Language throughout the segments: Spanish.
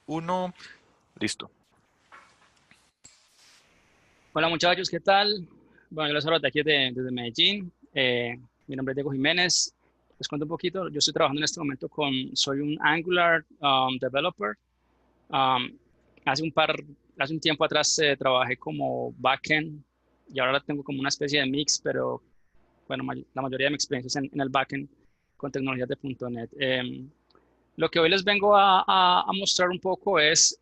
Uno, listo. Hola muchachos, ¿qué tal? Bueno, yo les hablo de aquí desde Medellín. Mi nombre es Diego Jiménez. Les cuento un poquito. Yo estoy trabajando en este momento soy un Angular developer. Um, hace un tiempo atrás trabajé como backend y ahora tengo como una especie de mix, pero bueno, la mayoría de mi experiencia es en el backend con tecnologías de .NET. Lo que hoy les vengo a mostrar un poco es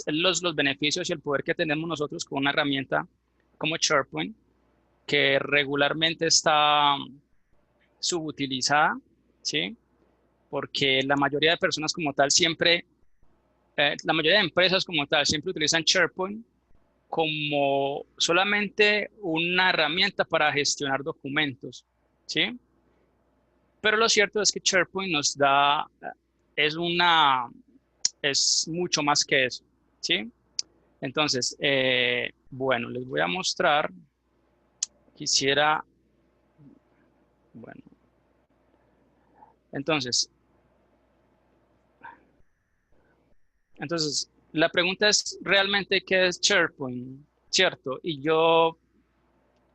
los beneficios y el poder que tenemos nosotros con una herramienta como SharePoint, que regularmente está subutilizada, ¿sí? Porque la mayoría de personas como tal la mayoría de empresas como tal siempre utilizan SharePoint como solamente una herramienta para gestionar documentos, ¿sí? Pero lo cierto es que SharePoint es una, es mucho más que eso, ¿sí? Entonces, bueno, les voy a mostrar. Quisiera, bueno, entonces, la pregunta es realmente qué es SharePoint, ¿cierto? Y yo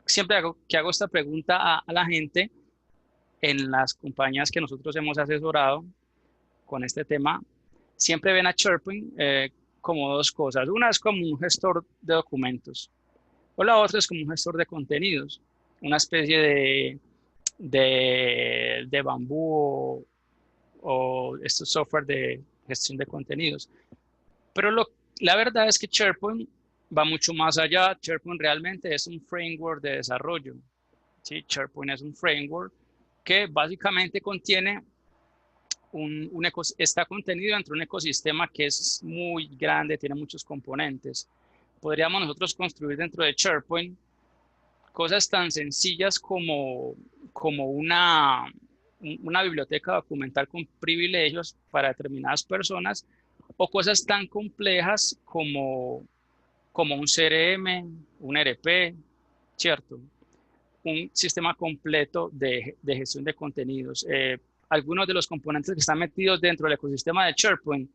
siempre que hago esta pregunta a la gente en las compañías que nosotros hemos asesorado con este tema, siempre ven a SharePoint como dos cosas. Una es como un gestor de documentos o la otra es como un gestor de contenidos, una especie de bambú o estos software de gestión de contenidos. Pero la verdad es que SharePoint va mucho más allá. SharePoint realmente es un framework de desarrollo. ¿Sí? SharePoint es un framework que básicamente contiene está contenido dentro de un ecosistema que es muy grande, tiene muchos componentes. Podríamos nosotros construir dentro de SharePoint cosas tan sencillas como una biblioteca documental con privilegios para determinadas personas o cosas tan complejas como un CRM, un ERP, ¿cierto? Un sistema completo de gestión de contenidos. Algunos de los componentes que están metidos dentro del ecosistema de SharePoint,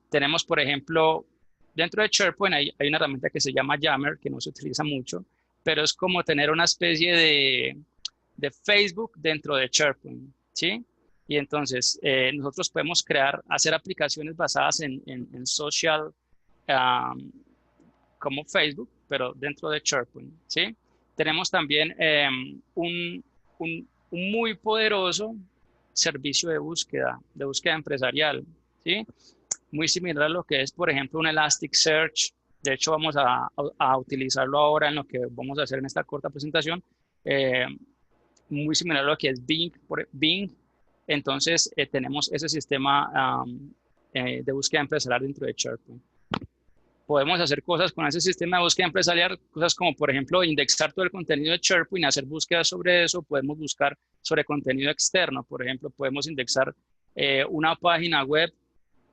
tenemos, por ejemplo, dentro de SharePoint hay una herramienta que se llama Yammer, que no se utiliza mucho, pero es como tener una especie de Facebook dentro de SharePoint, ¿sí? Y entonces nosotros podemos hacer aplicaciones basadas en social, um, como Facebook, pero dentro de SharePoint, ¿sí? Tenemos también un muy poderoso servicio de búsqueda empresarial, ¿sí? Muy similar a lo que es, por ejemplo, un Elasticsearch. De hecho, vamos a utilizarlo ahora en lo que vamos a hacer en esta corta presentación. Eh, Muy similar a lo que es Bing. Entonces, tenemos ese sistema de búsqueda empresarial dentro de SharePoint. Podemos hacer cosas con ese sistema de búsqueda empresarial, cosas como, por ejemplo, indexar todo el contenido de SharePoint, hacer búsquedas sobre eso. Podemos buscar sobre contenido externo. Por ejemplo, podemos indexar una página web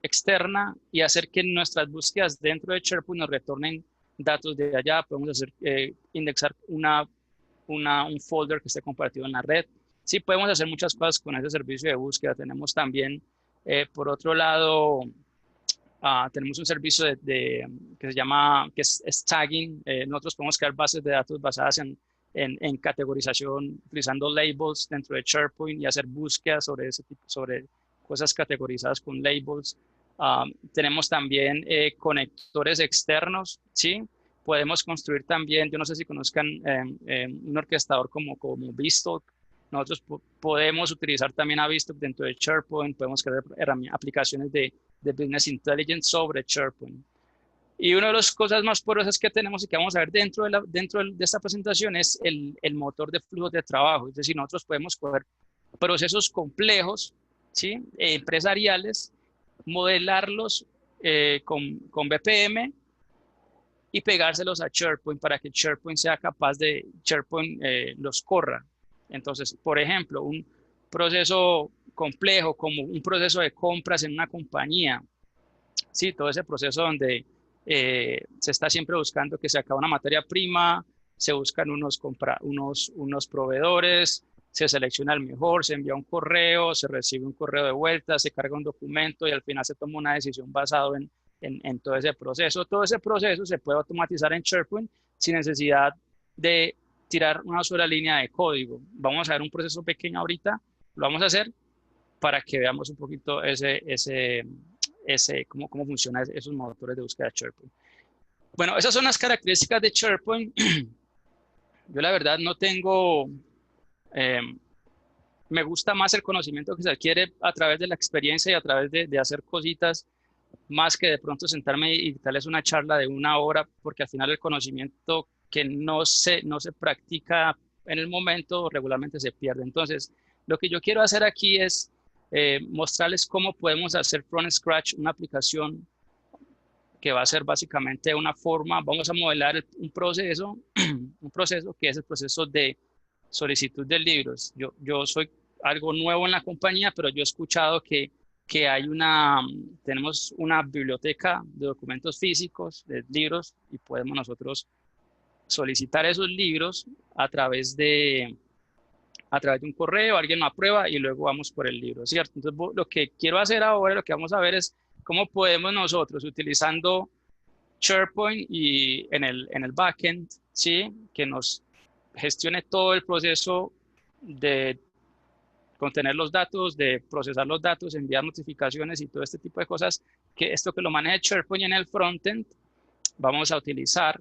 externa y hacer que nuestras búsquedas dentro de SharePoint nos retornen datos de allá. Podemos indexar un folder que esté compartido en la red. Sí, podemos hacer muchas cosas con ese servicio de búsqueda. Tenemos también, por otro lado, tenemos un servicio que se llama, es tagging. Nosotros podemos crear bases de datos basadas en categorización, utilizando labels dentro de SharePoint y hacer búsquedas sobre ese tipo, sobre cosas categorizadas con labels. Tenemos también conectores externos, ¿sí? Podemos construir también, yo no sé si conozcan un orquestador como Beanstalk. Nosotros podemos utilizar también a Beanstalk dentro de SharePoint, podemos crear aplicaciones de Business Intelligence sobre SharePoint. Y una de las cosas más poderosas que tenemos y que vamos a ver dentro de esta presentación es el motor de flujos de trabajo. Es decir, nosotros podemos coger procesos complejos, ¿sí? Empresariales, modelarlos con BPM y pegárselos a SharePoint para que SharePoint los corra. Entonces, por ejemplo, un proceso complejo como un proceso de compras en una compañía, sí, todo ese proceso donde se está siempre buscando que se acaba una materia prima, se buscan unos proveedores, se selecciona el mejor, se envía un correo, se recibe un correo de vuelta, se carga un documento y al final se toma una decisión basado en todo ese proceso. Todo ese proceso se puede automatizar en SharePoint sin necesidad de tirar una sola línea de código. Vamos a ver un proceso pequeño ahorita, lo vamos a hacer para que veamos un poquito cómo funcionan esos motores de búsqueda de SharePoint. Bueno, esas son las características de SharePoint. Yo la verdad no tengo, me gusta más el conocimiento que se adquiere a través de la experiencia y a través de hacer cositas, más que de pronto sentarme y darles una charla de 1 hora, porque al final el conocimiento que no se practica en el momento regularmente se pierde. Entonces, lo que yo quiero hacer aquí es mostrarles cómo podemos hacer from scratch una aplicación que va a ser básicamente una forma, vamos a modelar un proceso que es el proceso de solicitud de libros. Yo soy algo nuevo en la compañía, pero yo he escuchado que tenemos una biblioteca de documentos físicos, de libros, y podemos nosotros solicitar esos libros a través de un correo, alguien lo aprueba y luego vamos por el libro, ¿cierto? Entonces, lo que quiero hacer ahora, lo que vamos a ver es cómo podemos nosotros, utilizando SharePoint y en el backend, ¿sí? Que nos gestione todo el proceso de contener los datos, de procesar los datos, enviar notificaciones y todo este tipo de cosas, que esto que lo maneja SharePoint en el frontend, vamos a utilizar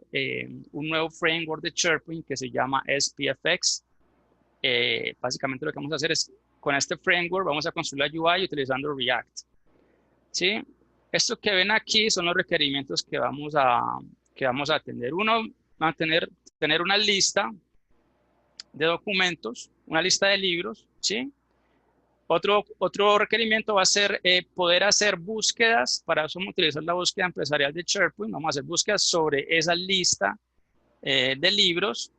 un nuevo framework de SharePoint que se llama SPFX. Básicamente lo que vamos a hacer es, con este framework, vamos a construir la UI utilizando React. ¿Sí? Esto que ven aquí son los requerimientos que vamos a atender. Uno, tener una lista de documentos, una lista de libros, ¿sí? Otro requerimiento va a ser poder hacer búsquedas. Para eso vamos a utilizar la búsqueda empresarial de SharePoint. Vamos a hacer búsquedas sobre esa lista de libros.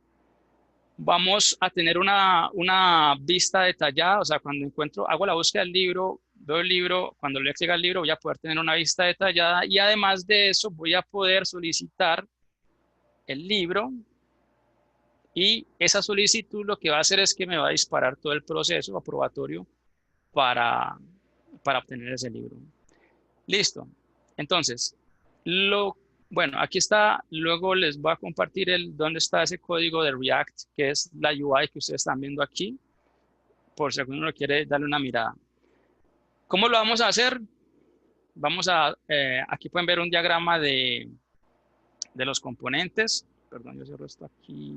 Vamos a tener una vista detallada, o sea, cuando hago la búsqueda del libro, veo el libro, cuando le llega el libro voy a poder tener una vista detallada y además de eso voy a poder solicitar el libro y esa solicitud lo que va a hacer es que me va a disparar todo el proceso aprobatorio para obtener ese libro. Listo. Entonces, bueno, aquí está, luego les voy a compartir dónde está ese código de React, que es la UI que ustedes están viendo aquí, por si alguno lo quiere darle una mirada. ¿Cómo lo vamos a hacer? Aquí pueden ver un diagrama de los componentes. Perdón, yo cierro esto aquí.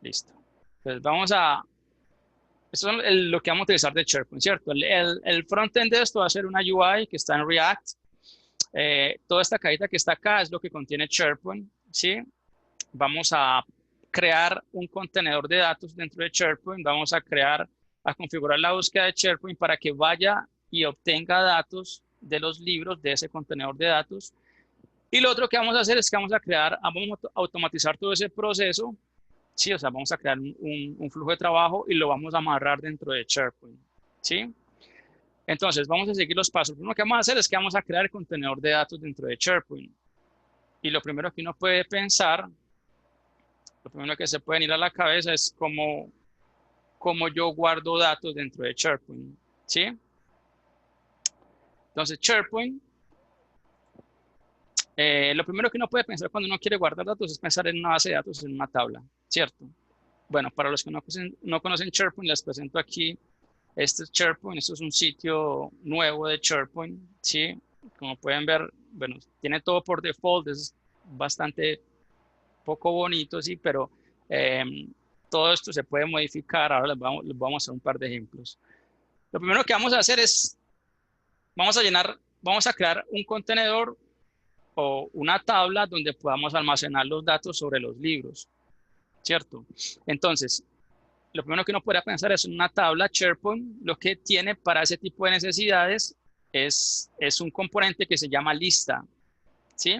Listo. Entonces esto es lo que vamos a utilizar de SharePoint, ¿cierto? El frontend de esto va a ser una UI que está en React. Toda esta cajita que está acá es lo que contiene SharePoint, ¿sí? Vamos a crear un contenedor de datos dentro de SharePoint. Vamos a configurar la búsqueda de SharePoint para que vaya y obtenga datos de los libros de ese contenedor de datos. Y lo otro que vamos a hacer es que vamos a automatizar todo ese proceso. Sí, o sea, vamos a crear un flujo de trabajo y lo vamos a amarrar dentro de SharePoint, ¿sí? Entonces, vamos a seguir los pasos. Lo primero que vamos a hacer es que vamos a crear el contenedor de datos dentro de SharePoint. Y lo primero que uno puede pensar, lo primero que se puede ir a la cabeza es cómo yo guardo datos dentro de SharePoint, ¿sí? Entonces, SharePoint, lo primero que uno puede pensar cuando uno quiere guardar datos es pensar en una base de datos, en una tabla, ¿cierto? Bueno, para los que no conocen SharePoint, les presento aquí. Este es SharePoint, esto es un sitio nuevo de SharePoint, ¿sí? Como pueden ver, bueno, tiene todo por default, es bastante poco bonito, sí, pero todo esto se puede modificar. Ahora les vamos a hacer un par de ejemplos. Lo primero que vamos a hacer es, vamos a crear un contenedor o una tabla donde podamos almacenar los datos sobre los libros, ¿cierto? Entonces, lo primero que uno podría pensar es una tabla. SharePoint lo que tiene para ese tipo de necesidades es un componente que se llama lista, ¿sí?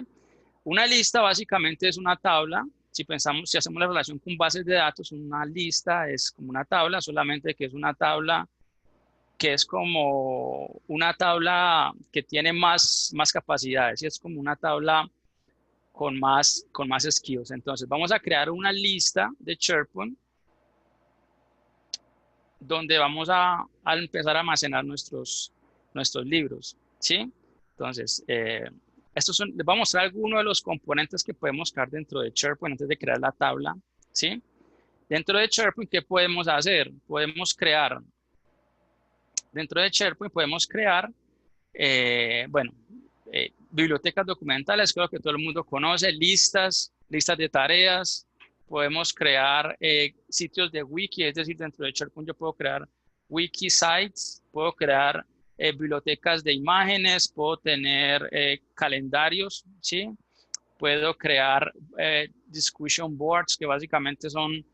Una lista básicamente es una tabla. Si hacemos la relación con bases de datos, una lista es como una tabla, solamente que es una tabla que es como una tabla que tiene más capacidades, y es como una tabla con más skills. Entonces, vamos a crear una lista de SharePoint donde vamos a empezar a almacenar nuestros libros, ¿sí? Entonces, les voy a mostrar algunos de los componentes que podemos crear dentro de SharePoint antes de crear la tabla, ¿sí? Dentro de SharePoint, ¿qué podemos hacer? Dentro de SharePoint podemos crear, bibliotecas documentales, creo que todo el mundo conoce, listas de tareas. Podemos crear sitios de wiki, es decir, dentro de SharePoint yo puedo crear wiki sites, puedo crear bibliotecas de imágenes, puedo tener calendarios, ¿sí? Puedo crear discussion boards, que básicamente son,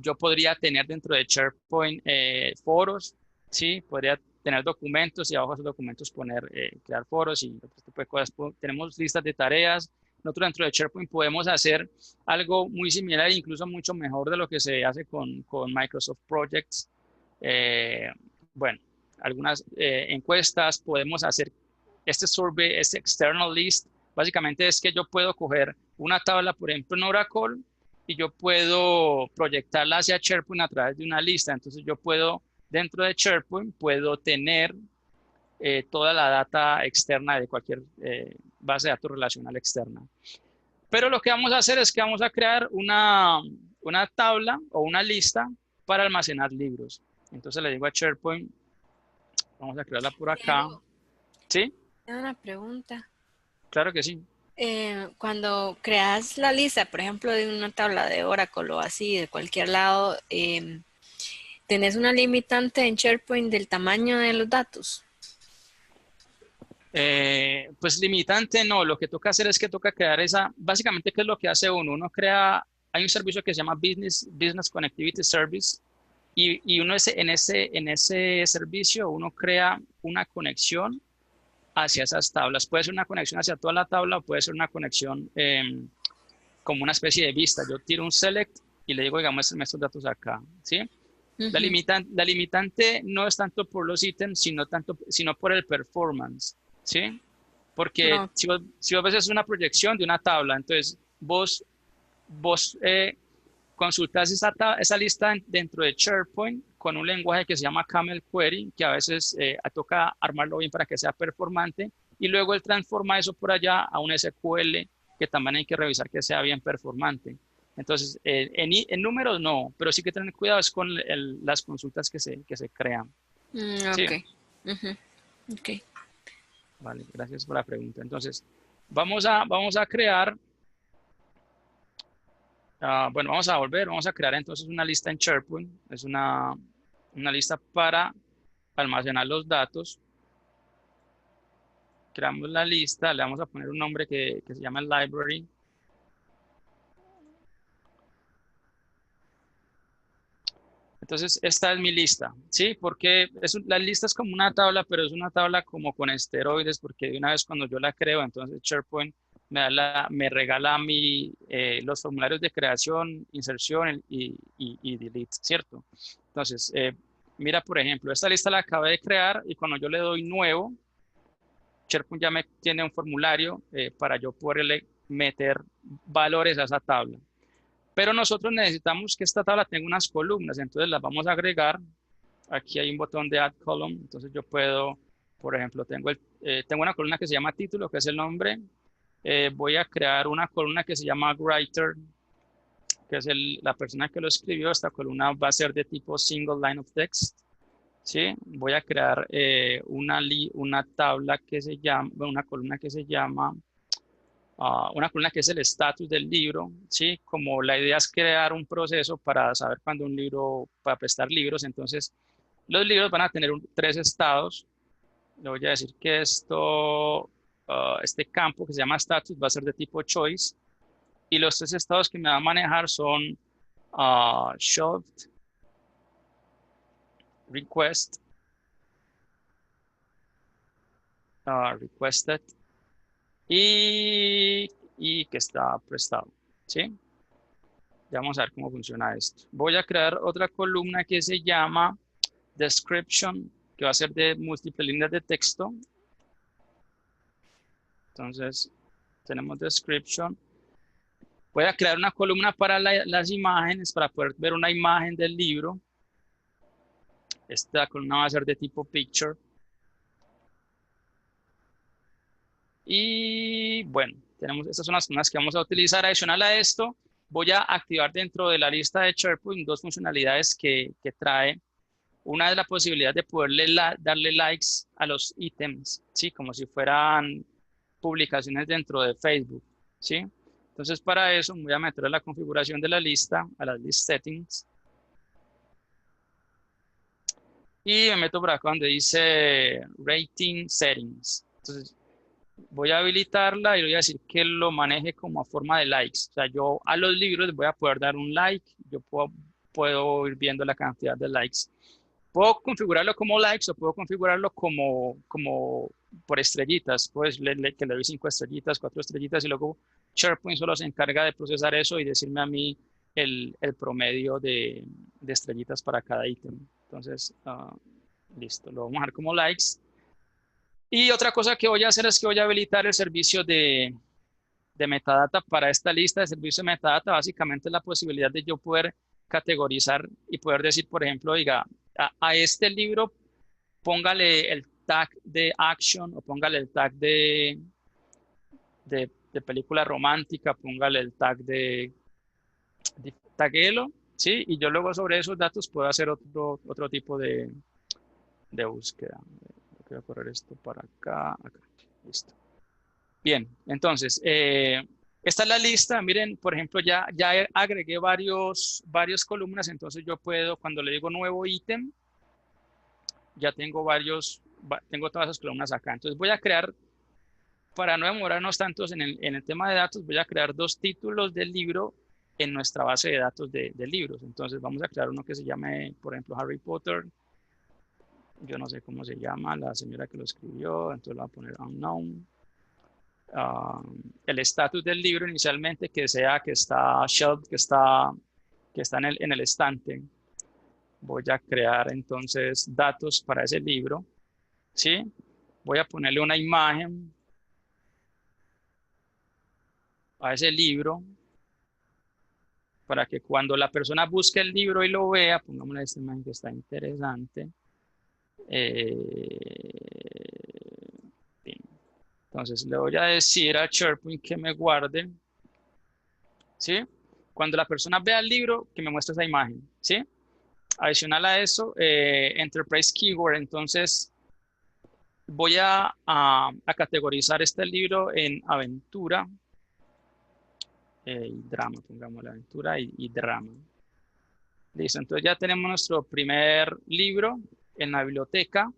yo podría tener dentro de SharePoint foros, ¿sí? Podría tener documentos y abajo de esos documentos crear foros y otro tipo de cosas. Tenemos listas de tareas. Nosotros dentro de SharePoint podemos hacer algo muy similar, incluso mucho mejor de lo que se hace con Microsoft Projects. Algunas encuestas, podemos hacer este survey, este external list. Básicamente es que yo puedo coger una tabla, por ejemplo, en Oracle, y yo puedo proyectarla hacia SharePoint a través de una lista. Entonces yo puedo, dentro de SharePoint, puedo tener toda la data externa de cualquier base de datos relacional externa. Pero lo que vamos a hacer es que vamos a crear una tabla o una lista para almacenar libros. Entonces le digo a SharePoint, vamos a crearla por acá. Diego, ¿Sí? tengo una pregunta. Claro que sí. Cuando creas la lista, por ejemplo, de una tabla de Oracle o así, de cualquier lado, ¿tenés una limitante en SharePoint del tamaño de los datos? Pues limitante no, lo que toca hacer es que toca crear básicamente, ¿qué es lo que hace uno? Uno crea, hay un servicio que se llama Business Connectivity Service, y uno en ese servicio uno crea una conexión hacia esas tablas. Puede ser una conexión hacia toda la tabla o puede ser una conexión como una especie de vista. Yo tiro un select y le digo, digamos, estos datos acá, ¿sí? La limitante no es tanto por los ítems, sino por el performance, ¿sí? Porque No. si vos ves es una proyección de una tabla, entonces vos consultas esa lista dentro de SharePoint con un lenguaje que se llama Camel Query, que a veces toca armarlo bien para que sea performante, y luego él transforma eso por allá a un SQL que también hay que revisar que sea bien performante. Entonces, en números no, pero sí que tener cuidado es con las consultas que se crean. Sí. Ok. Ok. Vale, gracias por la pregunta. Entonces, vamos a crear, vamos a crear entonces una lista en SharePoint. Es una lista para almacenar los datos. Creamos la lista, le vamos a poner un nombre que se llama library. Entonces, esta es mi lista, ¿sí? Porque la lista es como una tabla, pero es una tabla como con esteroides, porque de una vez cuando yo la creo, entonces SharePoint me regala a mí los formularios de creación, inserción y delete, ¿cierto? Entonces, mira, por ejemplo, esta lista la acabé de crear y cuando yo le doy nuevo, SharePoint ya me tiene un formulario para yo poderle meter valores a esa tabla. Pero nosotros necesitamos que esta tabla tenga unas columnas, entonces las vamos a agregar. Aquí hay un botón de Add Column, entonces yo puedo, por ejemplo, tengo una columna que se llama título, que es el nombre. Voy a crear una columna que se llama Writer, que es la persona que lo escribió. Esta columna va a ser de tipo Single Line of Text. ¿Sí? Voy a crear una tabla que se llama, una columna que se llama, una columna que es el estatus del libro, ¿sí? Como la idea es crear un proceso para saber cuándo para prestar libros, entonces los libros van a tener 3 estados. Le voy a decir que este campo que se llama status va a ser de tipo choice, y los 3 estados que me va a manejar son shoved, request, requested y que está prestado, ¿sí? Ya vamos a ver cómo funciona esto. Voy a crear otra columna que se llama description, que va a ser de múltiples líneas de texto. Entonces, tenemos description. Voy a crear una columna para las imágenes, para poder ver una imagen del libro. Esta columna va a ser de tipo picture. Y bueno, estas son las columnas que vamos a utilizar. Adicional a esto, voy a activar dentro de la lista de SharePoint dos funcionalidades que trae. Una es la posibilidad de poderle darle likes a los ítems, ¿sí? Como si fueran publicaciones dentro de Facebook, ¿sí? Entonces, para eso voy a meter a la configuración de la lista, a las list settings. Y me meto por acá donde dice rating settings. Entonces, voy a habilitarla y voy a decir que lo maneje como a forma de likes. O sea, yo a los libros les voy a poder dar un like. Yo puedo ir viendo la cantidad de likes. Puedo configurarlo como likes o puedo configurarlo como por estrellitas. Pues que le doy 5 estrellitas, 4 estrellitas y luego SharePoint solo se encarga de procesar eso y decirme a mí el promedio de estrellitas para cada ítem. Entonces, listo, lo vamos a dejar como likes. Y otra cosa que voy a hacer es que voy a habilitar el servicio de metadata para esta lista de servicio de metadata. Básicamente es la posibilidad de yo poder categorizar y poder decir, por ejemplo, diga, a este libro póngale el tag de action o póngale el tag de película romántica, póngale el tag de taguelo, ¿sí? Y yo luego sobre esos datos puedo hacer otro tipo de búsqueda. Voy a correr esto para acá. Listo. Bien, entonces, esta es la lista. Miren, por ejemplo, ya agregué varias columnas, entonces yo puedo, cuando le digo nuevo ítem, ya tengo tengo todas esas columnas acá. Entonces voy a crear, para no demorarnos tantos en el tema de datos, voy a crear 2 títulos del libro en nuestra base de datos de libros. Entonces vamos a crear uno que se llame, por ejemplo, Harry Potter. Yo no sé cómo se llama la señora que lo escribió, entonces lo voy a poner unknown. El estatus del libro inicialmente que sea que está shelved, que está en el estante. Voy a crear entonces datos para ese libro, ¿sí? Voy a ponerle una imagen a ese libro para que cuando la persona busque el libro y lo vea, pongámosle esta imagen que está interesante. Entonces le voy a decir a SharePoint que me guarde, ¿sí? Cuando la persona vea el libro, que me muestre esa imagen, ¿sí? Adicional a eso, Enterprise Keyword, entonces voy a categorizar este libro en aventura y drama, pongamos la aventura y drama. Listo, entonces ya tenemos nuestro primer libro en la biblioteca.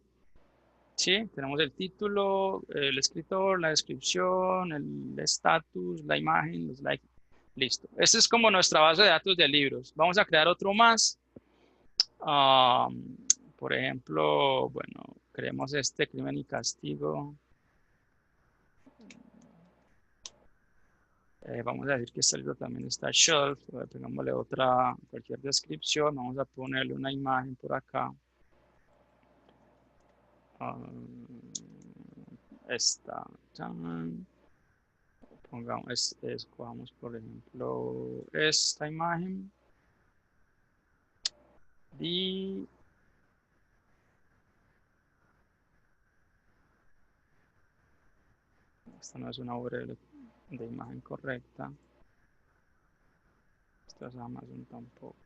Sí, tenemos el título, el escritor, la descripción, el estatus, la imagen, los likes. Listo. Esta es como nuestra base de datos de libros. Vamos a crear otro más. Por ejemplo, bueno, creemos este Crimen y Castigo. Vamos a decir que este libro también está shelf. Pongámosle cualquier descripción. Vamos a ponerle una imagen por acá. Esta. Escojamos, por ejemplo, esta imagen. Y esta no es una URL de imagen correcta. Esta es Amazon tampoco.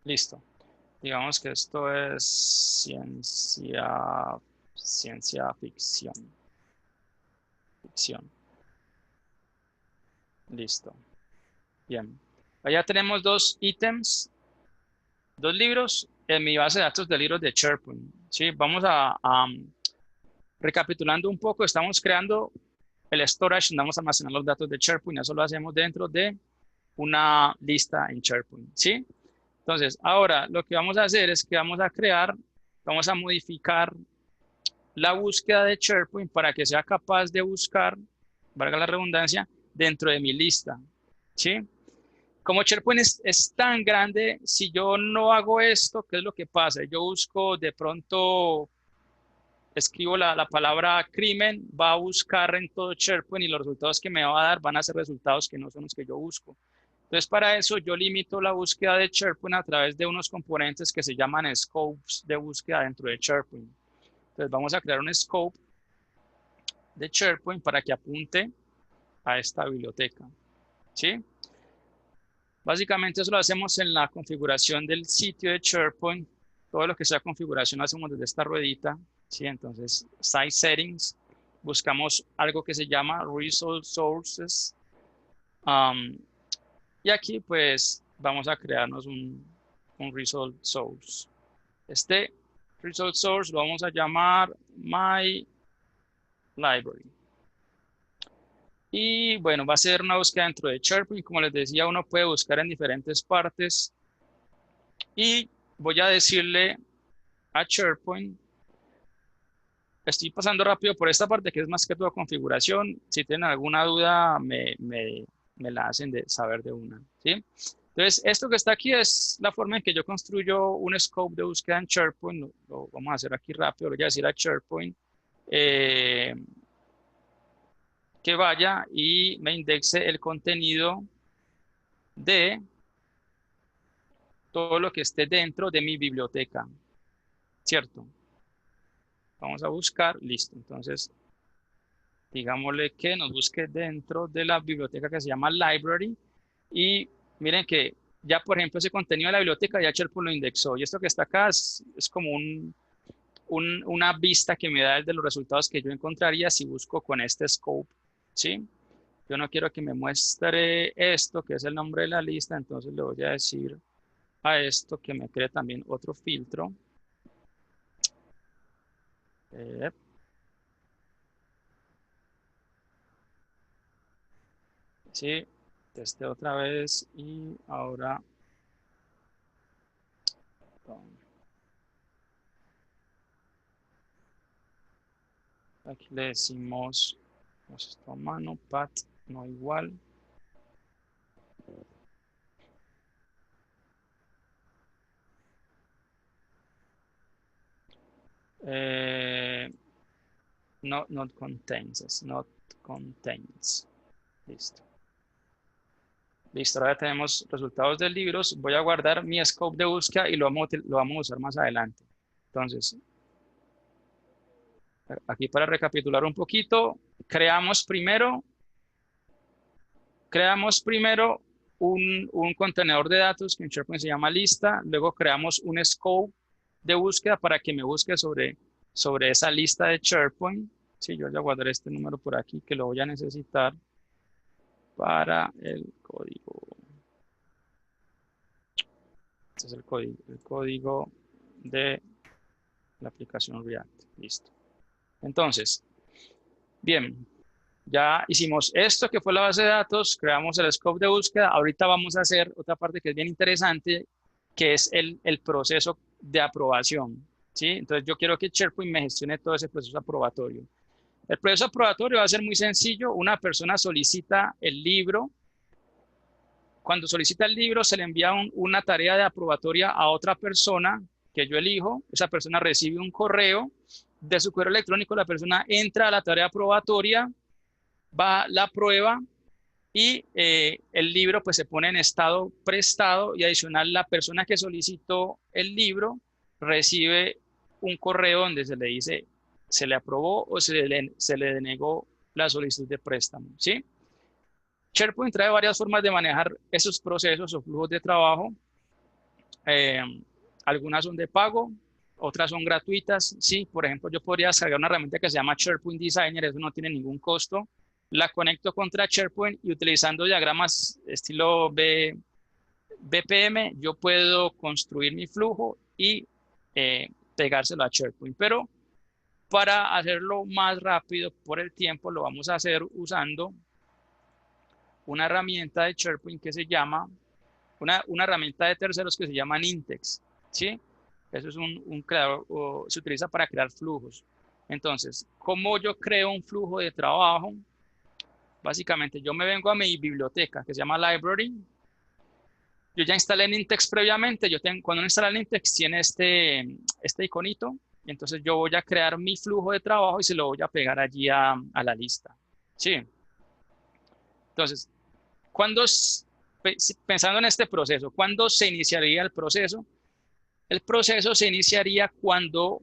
Listo. Digamos que esto es ciencia ficción. Listo. Bien. Allá tenemos 2 ítems, 2 libros en mi base de datos de libros de SharePoint. ¿Sí? Vamos recapitulando un poco, estamos creando el storage, vamos a almacenar los datos de SharePoint, eso lo hacemos dentro de una lista en SharePoint. ¿Sí? Entonces, ahora lo que vamos a hacer es que vamos a modificar la búsqueda de SharePoint para que sea capaz de buscar, valga la redundancia, dentro de mi lista, ¿sí? como SharePoint es tan grande, si yo no hago esto, ¿qué es lo que pasa? Yo busco de pronto, escribo la palabra crimen, va a buscar en todo SharePoint y los resultados que me va a dar van a ser resultados que no son los que yo busco. Entonces, para eso yo limito la búsqueda de SharePoint a través de unos componentes que se llaman scopes de búsqueda dentro de SharePoint. Entonces, vamos a crear un scope de SharePoint para que apunte a esta biblioteca, ¿sí? Básicamente eso lo hacemos en la configuración del sitio de SharePoint. Todo lo que sea configuración lo hacemos desde esta ruedita, ¿sí? Entonces, Site Settings, buscamos algo que se llama Result Sources. Y aquí pues vamos a crearnos un Result Source. Este Result Source lo vamos a llamar My Library. Y bueno, va a ser una búsqueda dentro de SharePoint. Como les decía, uno puede buscar en diferentes partes. Y voy a decirle a SharePoint, estoy pasando rápido por esta parte que es más que todo configuración. Si tienen alguna duda, me la hacen saber de una, ¿sí? Entonces, esto que está aquí es la forma en que yo construyo un scope de búsqueda en SharePoint. Lo vamos a hacer aquí rápido. Lo voy a decir a SharePoint que vaya y me indexe el contenido de todo lo que esté dentro de mi biblioteca, ¿cierto? Vamos a buscar, listo. Entonces, digámosle que nos busque dentro de la biblioteca que se llama Library. Y miren que ya, por ejemplo, ese contenido de la biblioteca ya SharePoint lo indexó. Y esto que está acá es como una vista que me da de los resultados que yo encontraría si busco con este scope, ¿sí? Yo no quiero que me muestre esto, que es el nombre de la lista, entonces le voy a decir a esto que me cree también otro filtro. Sí, teste otra vez y ahora aquí le decimos esto a mano, pat, no igual. No, not contains, es not contains. Listo. Listo, ahora tenemos resultados de libros. Voy a guardar mi scope de búsqueda y lo vamos a usar más adelante. Entonces, aquí para recapitular un poquito, creamos primero un contenedor de datos que en SharePoint se llama lista. Luego creamos un scope de búsqueda para que me busque sobre esa lista de SharePoint. Sí, yo voy a guardar este número por aquí que lo voy a necesitar para el código. Este es el código de la aplicación React. Listo. Entonces, bien, ya hicimos esto que fue la base de datos, creamos el scope de búsqueda. Ahorita vamos a hacer otra parte que es bien interesante, que es el proceso de aprobación, ¿sí? Entonces, yo quiero que SharePoint me gestione todo ese proceso aprobatorio. El proceso aprobatorio va a ser muy sencillo. Una persona solicita el libro. Cuando solicita el libro, se le envía una tarea de aprobatoria a otra persona que yo elijo. Esa persona recibe un correo. De su correo electrónico, la persona entra a la tarea aprobatoria, va, la prueba y el libro pues se pone en estado prestado y adicional la persona que solicitó el libro recibe un correo donde se le dice se le aprobó o se le denegó la solicitud de préstamo, ¿sí? SharePoint trae varias formas de manejar esos procesos o flujos de trabajo. Algunas son de pago, otras son gratuitas. Sí, por ejemplo, yo podría descargar una herramienta que se llama SharePoint Designer, eso no tiene ningún costo. La conecto contra SharePoint y utilizando diagramas estilo BPM, yo puedo construir mi flujo y pegárselo a SharePoint. Pero para hacerlo más rápido por el tiempo, lo vamos a hacer usando una herramienta de SharePoint que se llama, una herramienta de terceros que se llama Nintex, ¿sí? Eso es un creador, se utiliza para crear flujos. Entonces, ¿cómo yo creo un flujo de trabajo? Básicamente, yo me vengo a mi biblioteca que se llama Library Yo ya instalé Nintex previamente. Cuando uno instala Nintex tiene este iconito. Y entonces yo voy a crear mi flujo de trabajo y se lo voy a pegar allí a la lista. ¿Sí? Entonces, pensando en este proceso, ¿cuándo se iniciaría el proceso? El proceso se iniciaría cuando,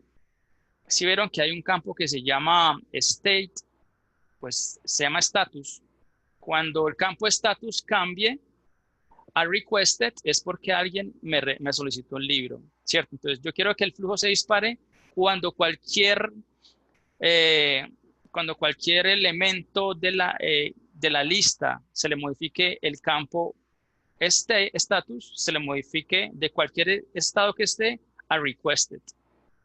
si vieron que hay un campo que se llama state, pues se llama status. Cuando el campo status cambie a requested es porque alguien me solicitó el libro, ¿cierto? Entonces yo quiero que el flujo se dispare cuando cualquier elemento de la lista se le modifique el campo status, se le modifique de cualquier estado que esté a requested.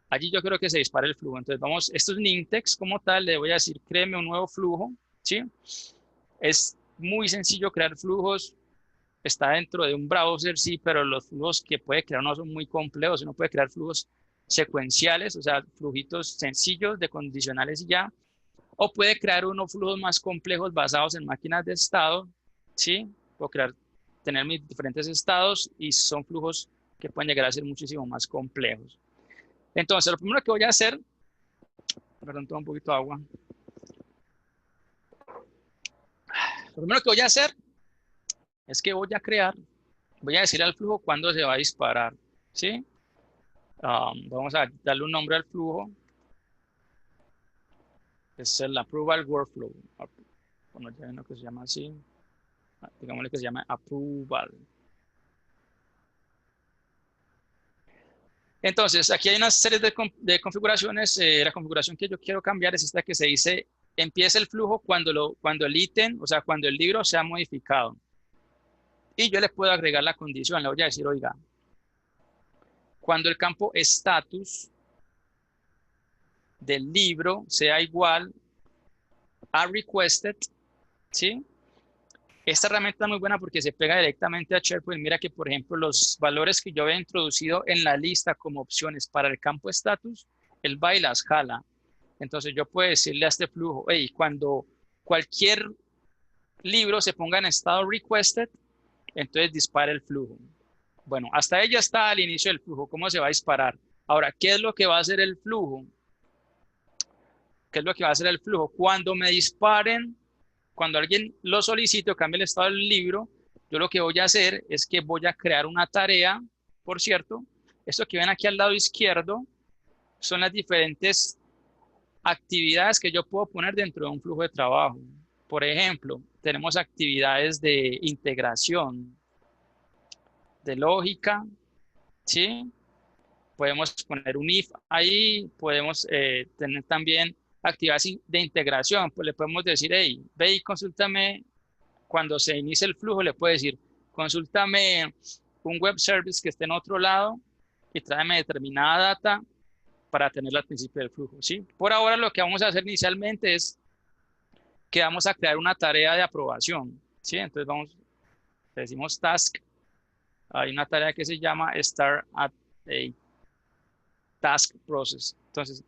Allí yo creo que se dispara el flujo. Entonces vamos, esto es Nintex como tal, le voy a decir créeme un nuevo flujo, ¿sí? Es muy sencillo crear flujos, está dentro de un browser, sí, pero los flujos que puede crear no son muy complejos, uno puede crear flujos secuenciales, o sea, flujitos sencillos de condicionales y ya, o puede crear unos flujos más complejos basados en máquinas de estado, ¿sí? Puedo tener mis diferentes estados y son flujos que pueden llegar a ser muchísimo más complejos. Entonces, lo primero que voy a hacer, perdón, tomo un poquito de agua. Lo primero que voy a hacer es que voy a decir al flujo cuándo se va a disparar, ¿sí? Vamos a darle un nombre al flujo. Es el approval workflow. Bueno, ya hay uno que se llama así. Digámosle que se llama approval. Entonces, aquí hay una serie de configuraciones. La configuración que yo quiero cambiar es esta que se dice, empieza el flujo cuando el ítem, o sea, cuando el libro sea modificado. Y yo le puedo agregar la condición, le voy a decir, oiga, cuando el campo status del libro sea igual a requested, ¿sí? Esta herramienta es muy buena porque se pega directamente a SharePoint. Mira que, por ejemplo, los valores que yo había introducido en la lista como opciones para el campo status, él va y las jala. Entonces yo puedo decirle a este flujo, hey, cuando cualquier libro se ponga en estado requested, entonces dispara el flujo. Bueno, hasta ahí ya está al inicio del flujo. ¿Cómo se va a disparar? Ahora, ¿qué es lo que va a hacer el flujo? ¿Qué es lo que va a hacer el flujo? Cuando me disparen, cuando alguien lo solicite o cambie el estado del libro, yo lo que voy a hacer es que voy a crear una tarea, por cierto. Esto que ven aquí al lado izquierdo son las diferentes actividades que yo puedo poner dentro de un flujo de trabajo. Por ejemplo, tenemos actividades de integración, de lógica, ¿sí? Podemos poner un if ahí, podemos tener también actividades de integración, pues le podemos decir, hey, ve y consúltame, cuando se inicie el flujo, le puedo decir, consúltame un web service que esté en otro lado y tráeme determinada data para tenerla al principio del flujo, ¿sí? Por ahora lo que vamos a hacer inicialmente es que vamos a crear una tarea de aprobación, ¿sí? Entonces le decimos task, hay una tarea que se llama start at a task process. Entonces,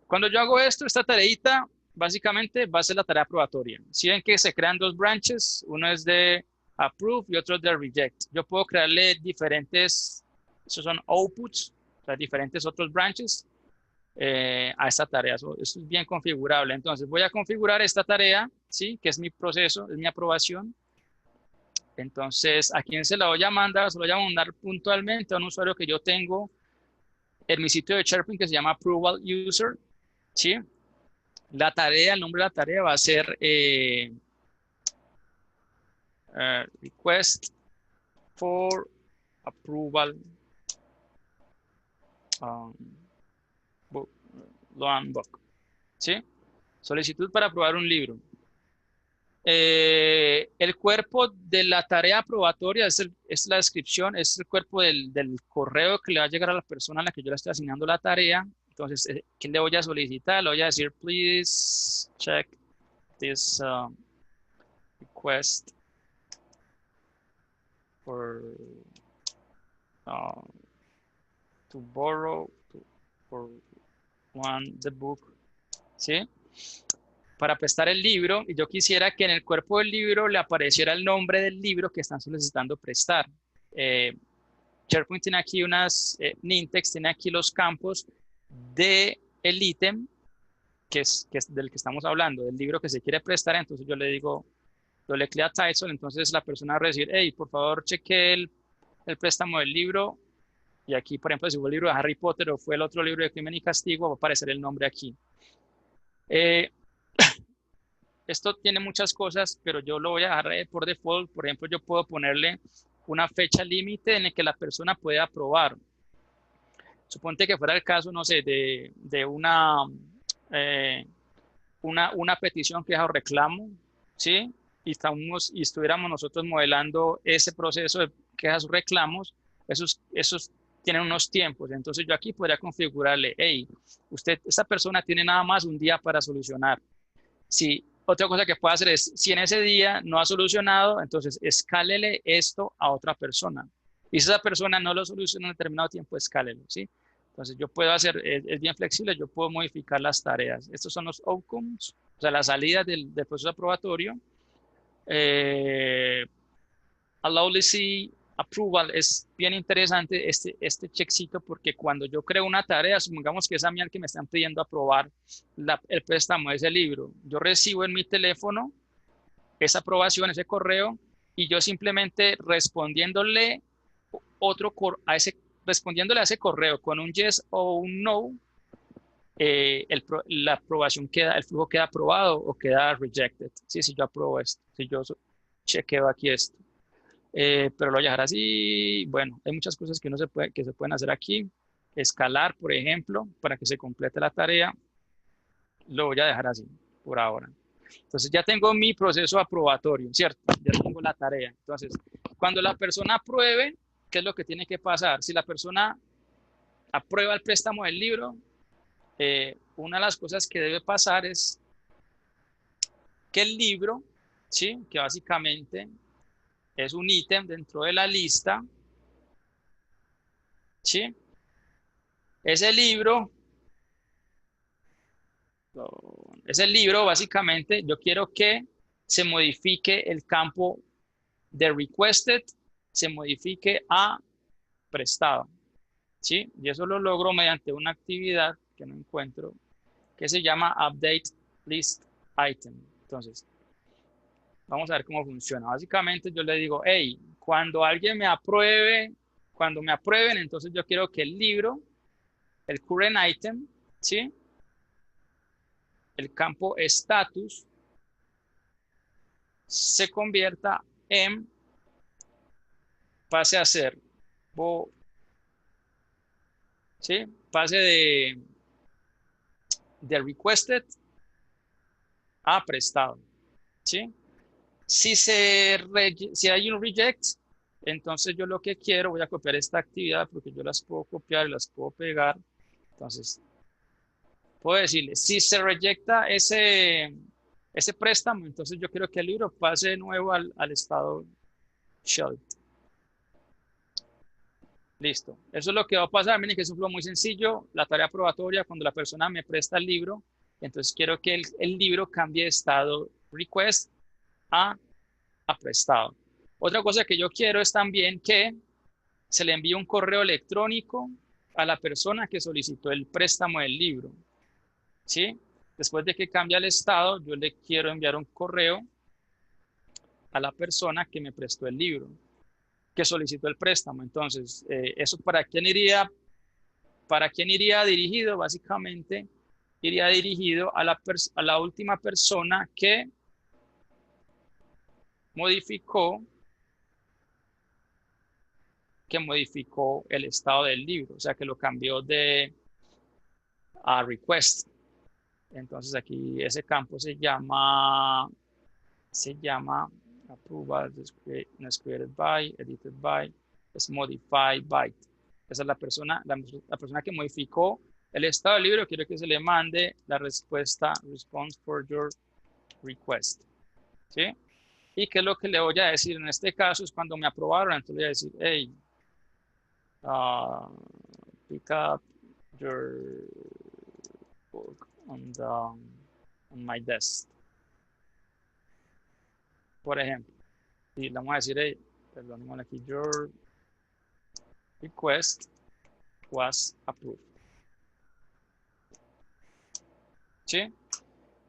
cuando yo hago esto, esta tareita básicamente va a ser la tarea probatoria. Si ven que se crean dos branches, uno es de approve y otro es de reject. Yo puedo crearle diferentes, esos son outputs, o sea, diferentes otros branches a esta tarea. Esto es bien configurable. Entonces, voy a configurar esta tarea, ¿sí? Que es mi proceso, es mi aprobación. Entonces, ¿a quién se la voy a mandar? Se lo voy a mandar puntualmente a un usuario que yo tengo en mi sitio de SharePoint que se llama Approval User, ¿sí? La tarea, el nombre de la tarea va a ser Request for Approval Loan Book, ¿sí? Solicitud para aprobar un libro. El cuerpo de la tarea aprobatoria es la descripción, es el cuerpo del correo que le va a llegar a la persona a la que yo le estoy asignando la tarea. Entonces, ¿qué le voy a solicitar? Le voy a decir, please check this request for to borrow for the book, ¿sí? Para prestar el libro, y yo quisiera que en el cuerpo del libro le apareciera el nombre del libro que están solicitando prestar. SharePoint tiene aquí Nintex tiene aquí los campos del ítem que es del que estamos hablando, del libro que se quiere prestar. Entonces yo le digo, yo le clico a title, entonces la persona va a decir, hey, por favor cheque el préstamo del libro. Y aquí, por ejemplo, si fue el libro de Harry Potter o fue el otro libro de Crimen y Castigo, va a aparecer el nombre aquí. Esto tiene muchas cosas, pero yo lo voy a dejar por default. Por ejemplo, yo puedo ponerle una fecha límite en la que la persona pueda aprobar. Suponte que fuera el caso, no sé, de una petición, queja o reclamo, ¿sí? Y estuviéramos nosotros modelando ese proceso de quejas o reclamos, esos tienen unos tiempos. Entonces yo aquí podría configurarle, hey, esta persona tiene nada más un día para solucionar. Otra cosa que puede hacer es, si en ese día no ha solucionado, entonces escálele esto a otra persona. Y si esa persona no lo soluciona en determinado tiempo, escálelo, ¿sí? Entonces yo puedo hacer, es bien flexible, yo puedo modificar las tareas. Estos son los outcomes, o sea, las salidas del proceso aprobatorio. Allow List Approval es bien interesante este checkcito, porque cuando yo creo una tarea, supongamos que es a mí el que me están pidiendo aprobar el préstamo de ese libro, yo recibo en mi teléfono esa aprobación, ese correo, y yo simplemente respondiéndole respondiéndole a ese correo con un yes o un no, la aprobación el flujo queda aprobado o queda rejected. Sí, si yo apruebo esto, si yo chequeo aquí esto. Pero lo voy a dejar así. Bueno, hay muchas cosas que se pueden hacer aquí. Escalar, por ejemplo, para que se complete la tarea. Lo voy a dejar así por ahora. Entonces ya tengo mi proceso aprobatorio, ¿cierto? Ya tengo la tarea. Entonces, cuando la persona apruebe, ¿qué es lo que tiene que pasar? Si la persona aprueba el préstamo del libro, una de las cosas que debe pasar es que el libro, ¿sí? Que básicamente es un ítem dentro de la lista, ¿sí? Ese libro, básicamente, yo quiero que se modifique el campo de requested, se modifique a prestado, ¿sí? Y eso lo logro mediante una actividad que no encuentro, que se llama Update List Item. Entonces, vamos a ver cómo funciona. Básicamente yo le digo, hey, cuando alguien me apruebe, cuando me aprueben, entonces yo quiero que el libro, el current item, ¿sí? El campo status se convierta en, pase a ser, ¿sí? Pase de requested a prestado, ¿sí? Si hay un reject, entonces yo lo que quiero, voy a copiar esta actividad porque yo las puedo copiar y las puedo pegar. Entonces, puedo decirle, si se rejecta ese préstamo, entonces yo quiero que el libro pase de nuevo al estado shelved. Listo. Eso es lo que va a pasar. Miren que es un flow muy sencillo. La tarea probatoria, cuando la persona me presta el libro, entonces quiero que el libro cambie de estado request a prestado. Otra cosa que yo quiero es también que se le envíe un correo electrónico a la persona que solicitó el préstamo del libro, ¿sí? Después de que cambie el estado, yo le quiero enviar un correo a la persona que me prestó el libro, que solicitó el préstamo. Entonces, ¿eso para quién iría? ¿Para quién iría dirigido? Básicamente, iría dirigido a la última persona que modificó el estado del libro, o sea, que lo cambió de a request. Entonces aquí ese campo se llama approval, no es created by, edited by, es modified by. Esa es la persona que modificó el estado del libro. Quiero que se le mande la respuesta, response for your request, ¿sí? Y qué es lo que le voy a decir en este caso es cuando me aprobaron, entonces le voy a decir, hey, pick up your book on my desk, por ejemplo. Y le vamos a decir, hey, perdón, aquí, your request was approved. ¿Sí?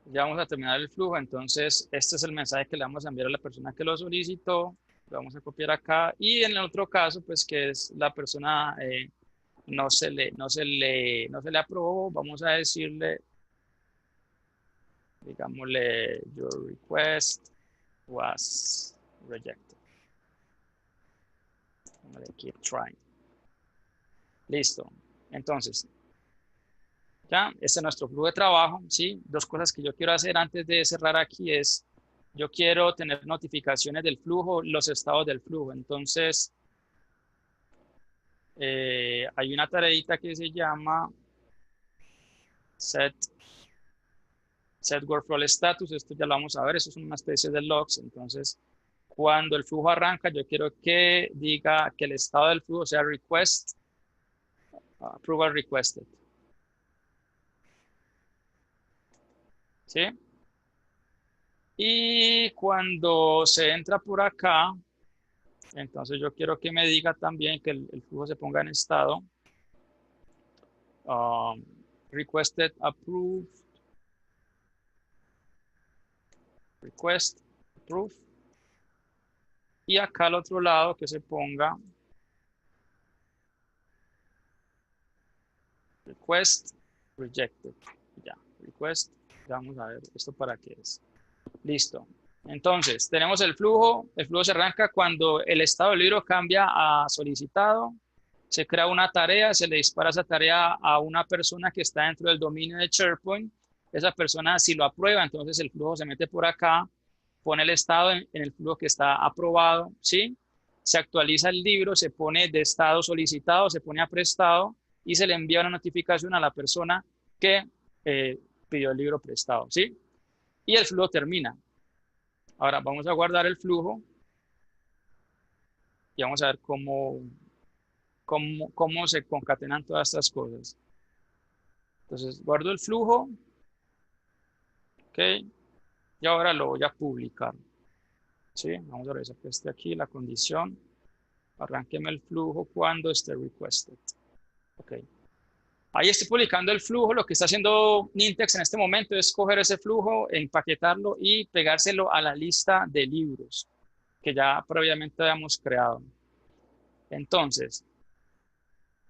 Ya vamos a terminar el flujo, entonces este es el mensaje que le vamos a enviar a la persona que lo solicitó. Lo vamos a copiar acá y en el otro caso, pues que es la persona no se le aprobó, vamos a decirle, digámosle, your request was rejected. Vamos a keep trying. Listo. Entonces, ya, este es nuestro flujo de trabajo, ¿sí? Dos cosas que yo quiero hacer antes de cerrar aquí es, yo quiero tener notificaciones del flujo, los estados del flujo. Entonces, hay una tareita que se llama set workflow status. Esto ya lo vamos a ver, eso es una especie de logs. Entonces, cuando el flujo arranca, yo quiero que diga que el estado del flujo sea request, approval requested. ¿Sí? Y cuando se entra por acá, entonces yo quiero que me diga también que el flujo se ponga en estado. Requested approved. Request approved. Y acá al otro lado que se ponga request rejected. Ya, request. Vamos a ver esto para qué es. Listo. Entonces, tenemos el flujo se arranca cuando el estado del libro cambia a solicitado, se crea una tarea, se le dispara esa tarea a una persona que está dentro del dominio de SharePoint, esa persona si lo aprueba, entonces el flujo se mete por acá, pone el estado en el flujo que está aprobado, ¿sí? Se actualiza el libro, se pone de estado solicitado, se pone a prestado y se le envía una notificación a la persona que pidió el libro prestado, ¿sí? Y el flujo termina. Ahora vamos a guardar el flujo y vamos a ver cómo se concatenan todas estas cosas. Entonces guardo el flujo, ok, y ahora lo voy a publicar. ¿Sí? Vamos a revisar que esté aquí la condición. Arránqueme el flujo cuando esté requested. Ok. Ahí estoy publicando el flujo. Lo que está haciendo Nintex en este momento es coger ese flujo, empaquetarlo y pegárselo a la lista de libros que ya previamente habíamos creado. Entonces,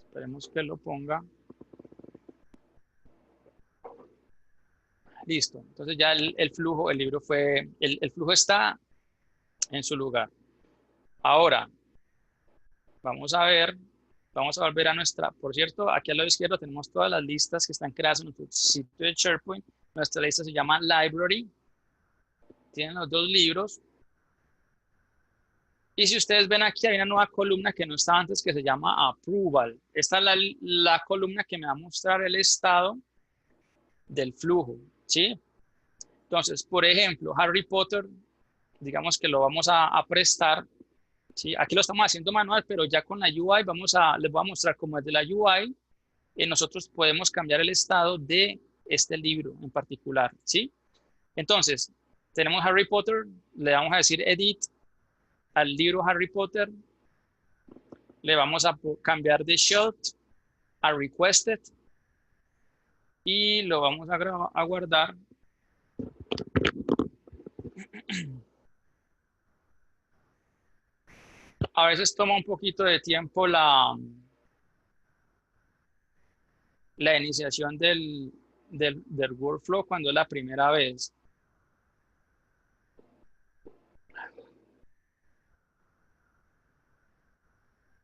esperemos que lo ponga. Listo. Entonces ya el flujo, el libro fue, el flujo está en su lugar. Ahora, vamos a volver a nuestra, por cierto, aquí al lado izquierdo tenemos todas las listas que están creadas en nuestro sitio de SharePoint. Nuestra lista se llama Library. Tienen los dos libros. Y si ustedes ven aquí, hay una nueva columna que no estaba antes que se llama Approval. Esta es la columna que me va a mostrar el estado del flujo, ¿sí? Entonces, por ejemplo, Harry Potter, digamos que lo vamos a prestar. ¿Sí? Aquí lo estamos haciendo manual, pero ya con la UI les voy a mostrar cómo desde la UI nosotros podemos cambiar el estado de este libro en particular, ¿sí? Entonces, tenemos Harry Potter, le vamos a decir edit al libro Harry Potter, le vamos a cambiar de shot a requested y lo vamos a guardar. A veces toma un poquito de tiempo la iniciación del workflow cuando es la primera vez.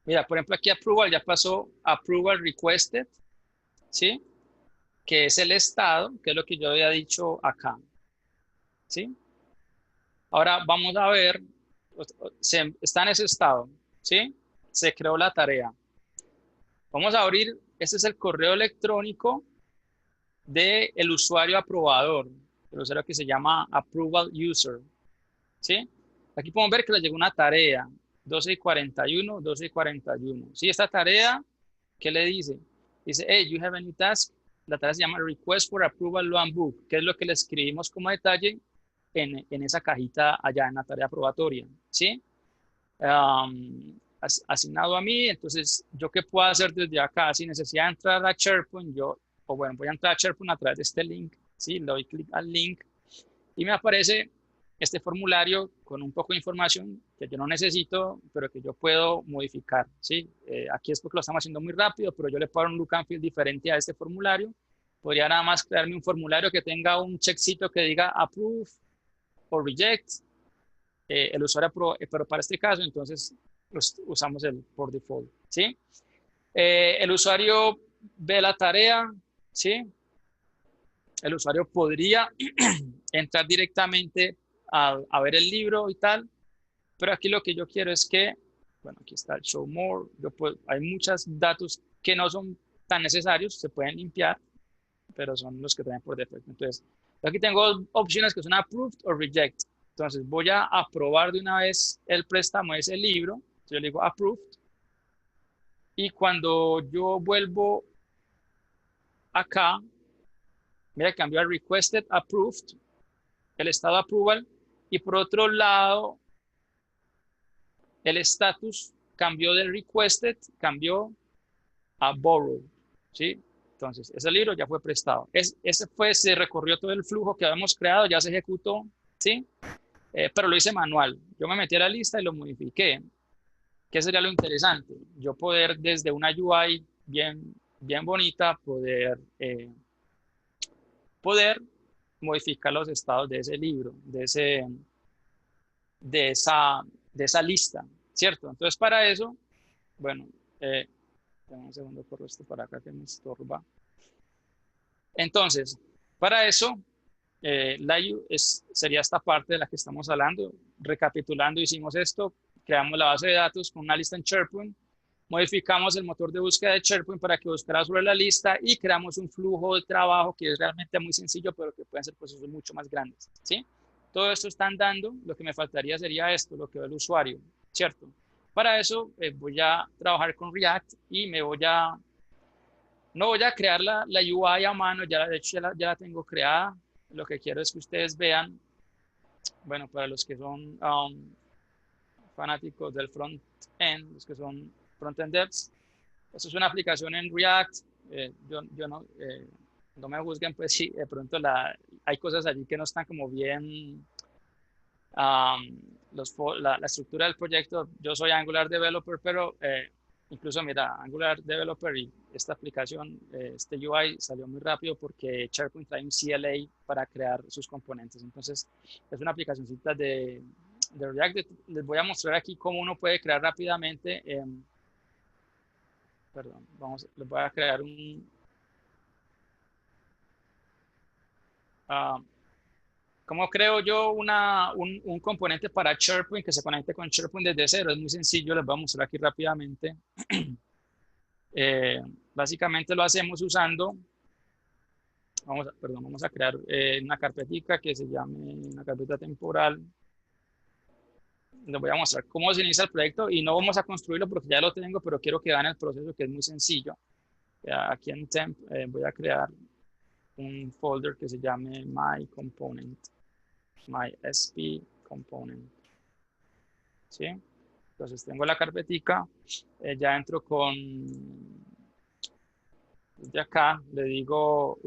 Mira, por ejemplo, aquí approval ya pasó approval requested, ¿sí? Que es el estado, que es lo que yo había dicho acá, ¿sí? Ahora vamos a ver, está en ese estado, ¿sí? Se creó la tarea. Vamos a abrir, este es el correo electrónico del usuario aprobador, el usuario que se llama approval user, ¿sí? Aquí podemos ver que le llegó una tarea, 12:41, 12:41. ¿Sí? Esta tarea, ¿qué le dice? Dice, hey, you have a new task. La tarea se llama Request for Approval Loan Book, que es lo que le escribimos como detalle en esa cajita allá en la tarea probatoria, ¿sí? asignado a mí. Entonces, ¿yo qué puedo hacer desde acá? Sin necesidad de entrar a SharePoint, voy a entrar a SharePoint a través de este link, ¿sí? Le doy clic al link y me aparece este formulario con un poco de información que yo no necesito, pero que yo puedo modificar, ¿sí? Aquí es porque lo estamos haciendo muy rápido, pero yo le puedo dar un look and feel diferente a este formulario. Podría nada más crearme un formulario que tenga un checkcito que diga approve o reject. El usuario pero para este caso, entonces usamos el por default, ¿sí? El usuario ve la tarea, ¿sí? El usuario podría entrar directamente a ver el libro y tal, pero aquí lo que yo quiero es que, bueno, aquí está el show more, hay muchos datos que no son tan necesarios, se pueden limpiar, pero son los que traen por defecto. Entonces, aquí tengo opciones que son approved o reject. Entonces, voy a aprobar de una vez el préstamo de ese libro. Yo le digo approved. Y cuando yo vuelvo acá, mira, cambió a requested, approved, el estado approval. Y por otro lado, el status cambió de requested, cambió a borrowed, ¿sí? Entonces, ese libro ya fue prestado. Se recorrió todo el flujo que habíamos creado, ya se ejecutó, ¿sí? Pero lo hice manual. Yo me metí a la lista y lo modifiqué. ¿Qué sería lo interesante? Yo poder desde una UI bien bonita, poder modificar los estados de ese libro, de esa lista, ¿cierto? Entonces, para eso, bueno, tengo un segundo, corro esto para acá que me estorba. Entonces, para eso, sería esta parte de la que estamos hablando. Recapitulando, hicimos esto, creamos la base de datos con una lista en SharePoint, modificamos el motor de búsqueda de SharePoint para que buscara sobre la lista y creamos un flujo de trabajo que es realmente muy sencillo, pero que pueden ser procesos mucho más grandes, ¿sí? Todo esto está andando, lo que me faltaría sería esto, lo que ve el usuario, ¿cierto? Para eso voy a trabajar con React y no voy a crear la UI a mano, de hecho ya la tengo creada. Lo que quiero es que ustedes vean, bueno, para los que son fanáticos del front-end, los que son front-end devs, esto es una aplicación en React. Yo no me juzguen, pues sí, de pronto hay cosas allí que no están como bien, la estructura del proyecto. Yo soy Angular Developer, pero incluso mira, Angular Developer y esta aplicación, este UI salió muy rápido porque SharePoint trae un CLA para crear sus componentes. Entonces, es una aplicacióncita de React. Les voy a mostrar aquí cómo uno puede crear rápidamente. Perdón, les voy a crear ¿cómo creo yo un componente para SharePoint que se conecte con SharePoint desde cero? Es muy sencillo, les voy a mostrar aquí rápidamente. Básicamente lo hacemos usando, vamos a crear una carpetica que se llame una carpeta temporal. Les voy a mostrar cómo se inicia el proyecto y no vamos a construirlo porque ya lo tengo, pero quiero que vean el proceso que es muy sencillo. Aquí en Temp voy a crear un folder que se llame My Component, My SP Component. ¿Sí? Entonces tengo la carpetica, ya entro desde acá, le digo,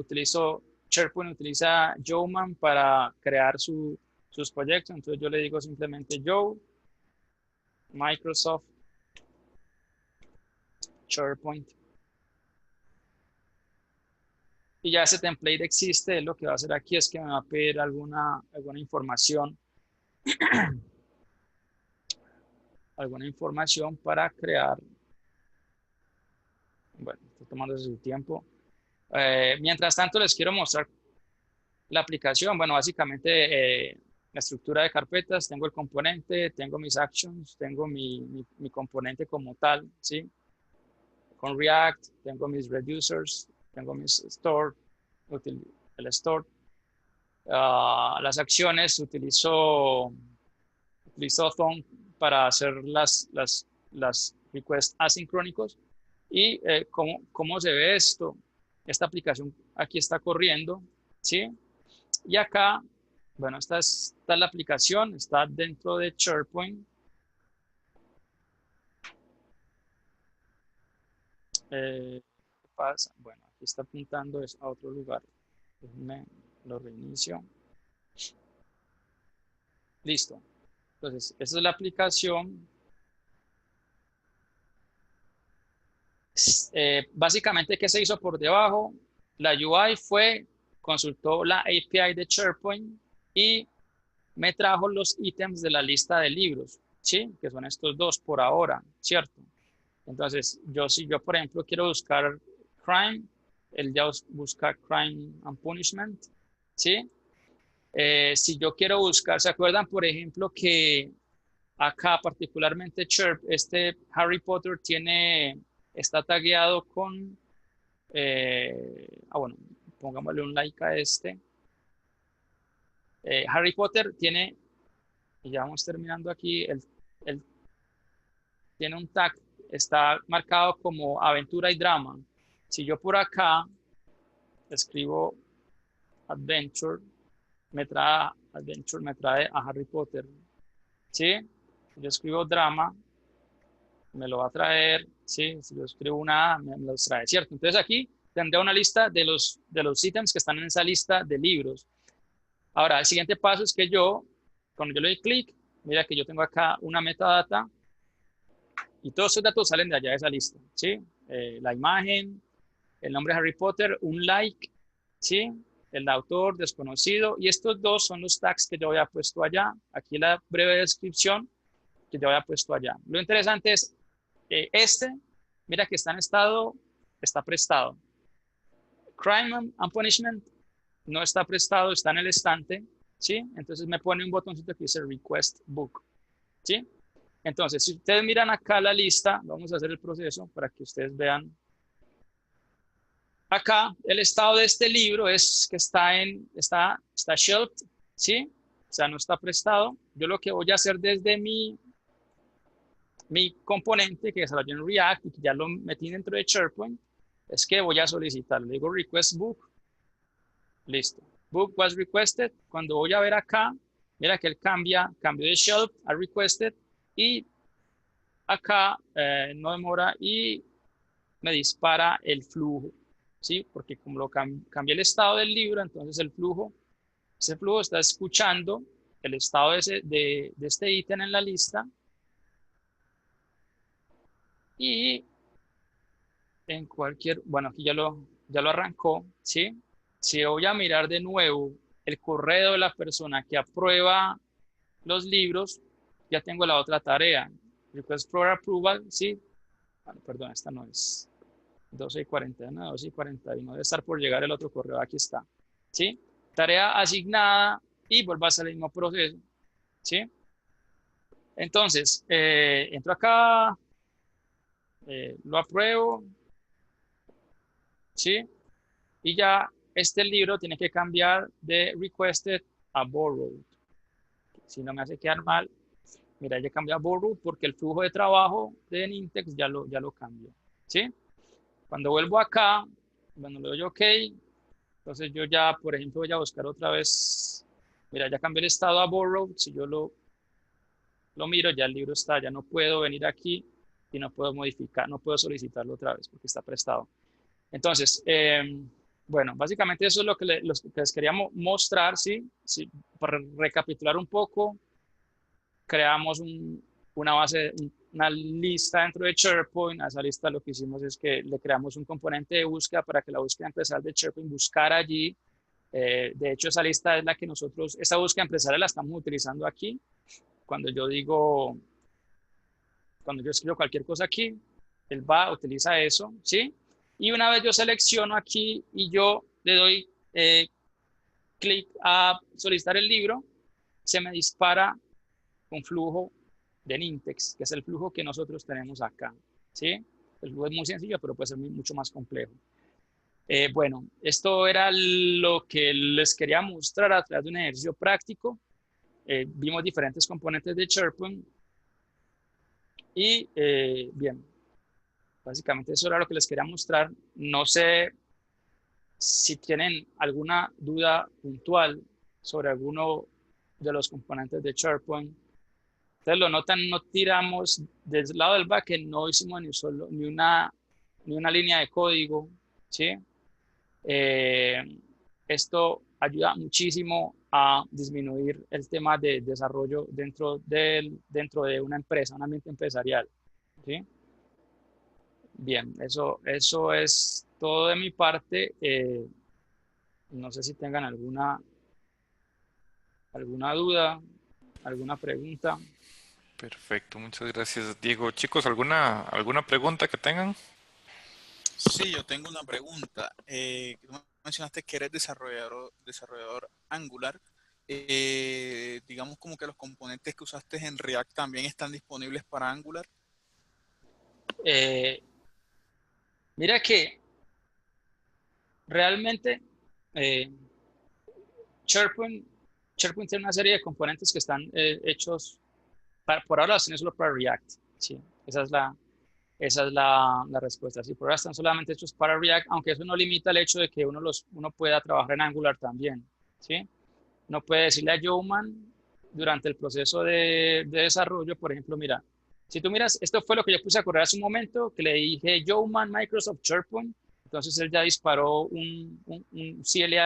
SharePoint utiliza Joeman para crear sus proyectos, entonces yo le digo simplemente Joe, Microsoft, SharePoint. Y ya ese template existe. Lo que va a hacer aquí es que me va a pedir alguna información. Alguna información para crear. Bueno, estoy tomando su tiempo. Mientras tanto, les quiero mostrar la aplicación. Bueno, básicamente la estructura de carpetas. Tengo el componente, tengo mis actions, tengo mi componente como tal, ¿sí? Con React, tengo mis reducers, tengo mis store, el store. Las acciones, utilizo Thong para hacer las requests asincrónicos. Y ¿cómo se ve esto? Esta aplicación aquí está corriendo, ¿sí? Y acá, bueno, esta es la aplicación, está dentro de SharePoint. ¿Qué pasa? Bueno, aquí está apuntando a otro lugar. Déjenme lo reinicio. Listo. Entonces, esa es la aplicación. Básicamente, ¿qué se hizo por debajo? La UI consultó la API de SharePoint y me trajo los ítems de la lista de libros, ¿sí? Que son estos dos por ahora, ¿cierto? Entonces, si yo, por ejemplo, quiero buscar crime, él ya busca crime and punishment, ¿sí? Si yo quiero buscar, ¿se acuerdan, por ejemplo, que acá particularmente Harry Potter está tagueado con, bueno, pongámosle un like a este. Harry Potter tiene, y ya vamos terminando aquí, él tiene un tag, está marcado como aventura y drama. Si yo por acá escribo adventure, me trae a Harry Potter, ¿sí? Si yo escribo drama, me lo va a traer, ¿sí? Si yo escribo una A, me los trae, ¿cierto? Entonces aquí tendré una lista de los ítems que están en esa lista de libros. Ahora, el siguiente paso es que cuando yo le doy clic, mira que yo tengo acá una metadata y todos esos datos salen de allá de esa lista, ¿sí? La imagen, el nombre de Harry Potter, un like, ¿sí? El autor desconocido, y estos dos son los tags que yo había puesto allá. Aquí la breve descripción que yo había puesto allá. Lo interesante es, mira que está prestado. Crime and Punishment no está prestado, está en el estante, ¿sí? Entonces me pone un botoncito que dice Request Book, ¿sí? Entonces, si ustedes miran acá la lista, vamos a hacer el proceso para que ustedes vean. Acá, el estado de este libro es que está shelved, ¿sí? O sea, no está prestado. Yo lo que voy a hacer desde mi componente que desarrollé en React y que ya lo metí dentro de SharePoint, es que voy a solicitar. Le digo Request Book. Listo. Book was requested. Cuando voy a ver acá, mira que él cambió de shelved a requested y acá no demora y me dispara el flujo, ¿sí? Porque como lo cambié el estado del libro, entonces ese flujo está escuchando el estado de este ítem en la lista y en bueno, aquí ya lo arrancó, ¿sí? Si voy a mirar de nuevo el correo de la persona que aprueba los libros, ya tengo la otra tarea. Request for approval, ¿sí? Bueno, perdón, esta no es 12:41, 12:41. Debe estar por llegar el otro correo, aquí está, ¿sí? Tarea asignada y vuelvo a hacer el mismo proceso, ¿sí? Entonces, entro acá, lo apruebo, ¿sí? Y ya este libro tiene que cambiar de requested a borrowed. Si no me hace quedar mal, mira, ya cambió a borrowed porque el flujo de trabajo de Nintex ya lo cambió, ¿sí? Cuando vuelvo acá, bueno, le doy OK, entonces yo ya, por ejemplo, voy a buscar otra vez, mira, ya cambió el estado a borrowed, si yo lo miro, ya el libro está, ya no puedo venir aquí y no puedo modificar, no puedo solicitarlo otra vez porque está prestado. Entonces, bueno, básicamente eso es lo que les quería mostrar, ¿sí? Sí, para recapitular un poco, creamos una lista dentro de SharePoint. A esa lista lo que hicimos es que le creamos un componente de búsqueda para que la búsqueda empresarial de SharePoint buscara allí. De hecho, esa lista es la que esa búsqueda empresarial la estamos utilizando aquí. Cuando yo escribo cualquier cosa aquí, él utiliza eso, ¿sí? Y una vez yo selecciono aquí y yo le doy clic a solicitar el libro, se me dispara un flujo de Nintex, que es el flujo que nosotros tenemos acá, ¿sí? El flujo es muy sencillo, pero puede ser mucho más complejo. Bueno, esto era lo que les quería mostrar a través de un ejercicio práctico. Vimos diferentes componentes de SharePoint y bien, básicamente eso era lo que les quería mostrar. No sé si tienen alguna duda puntual sobre alguno de los componentes de SharePoint. Ustedes lo notan, no tiramos del lado del backend, no hicimos ni una ni una línea de código, ¿sí? Esto ayuda muchísimo a disminuir el tema de desarrollo dentro de una empresa, un ambiente empresarial, ¿sí? Bien, eso es todo de mi parte. No sé si tengan alguna duda, alguna pregunta. Perfecto, muchas gracias, Diego. Chicos, ¿alguna pregunta que tengan? Sí, yo tengo una pregunta. Tú mencionaste que eres desarrollador Angular. Digamos como que los componentes que usaste en React también están disponibles para Angular. Eh, Mira que realmente SharePoint tiene una serie de componentes que están hechos, por ahora los tiene solo para React. Sí, esa es la respuesta. Sí, por ahora están solamente hechos para React, aunque eso no limita el hecho de que uno pueda trabajar en Angular también. ¿Sí? No puede decirle a Yeoman durante el proceso de desarrollo, por ejemplo, mira, si tú miras, esto fue lo que yo puse a correr hace un momento, que le dije Yeoman Microsoft SharePoint, entonces él ya disparó un CLI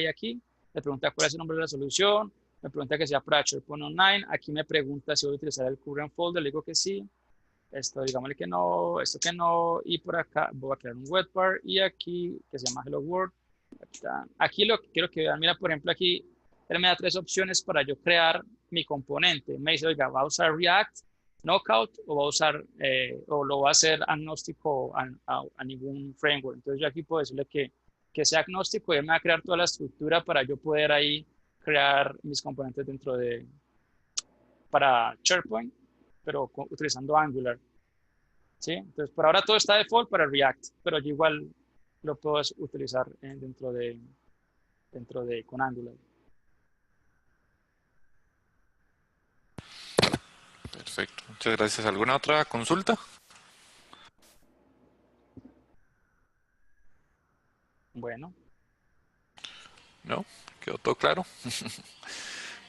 aquí, me pregunta cuál es el nombre de la solución, me pregunta que sea para SharePoint Online, aquí me pregunta si voy a utilizar el current folder, le digo que sí, esto digámosle que no, esto que no, y por acá voy a crear un webpar y aquí que se llama Hello World. Aquí lo que quiero que vean, mira, por ejemplo, aquí él me da 3 opciones para yo crear mi componente. Me dice, oiga, ¿va a usar React, Knockout o va a usar, o lo va a hacer agnóstico a ningún framework? Entonces yo aquí puedo decirle que sea agnóstico y él me va a crear toda la estructura para yo poder ahí crear mis componentes para SharePoint, pero utilizando Angular. ¿Sí? Entonces, por ahora todo está default para React, pero yo igual lo puedo utilizar con Angular. Perfecto, muchas gracias. ¿Alguna otra consulta? Bueno, ¿No? ¿Quedó todo claro?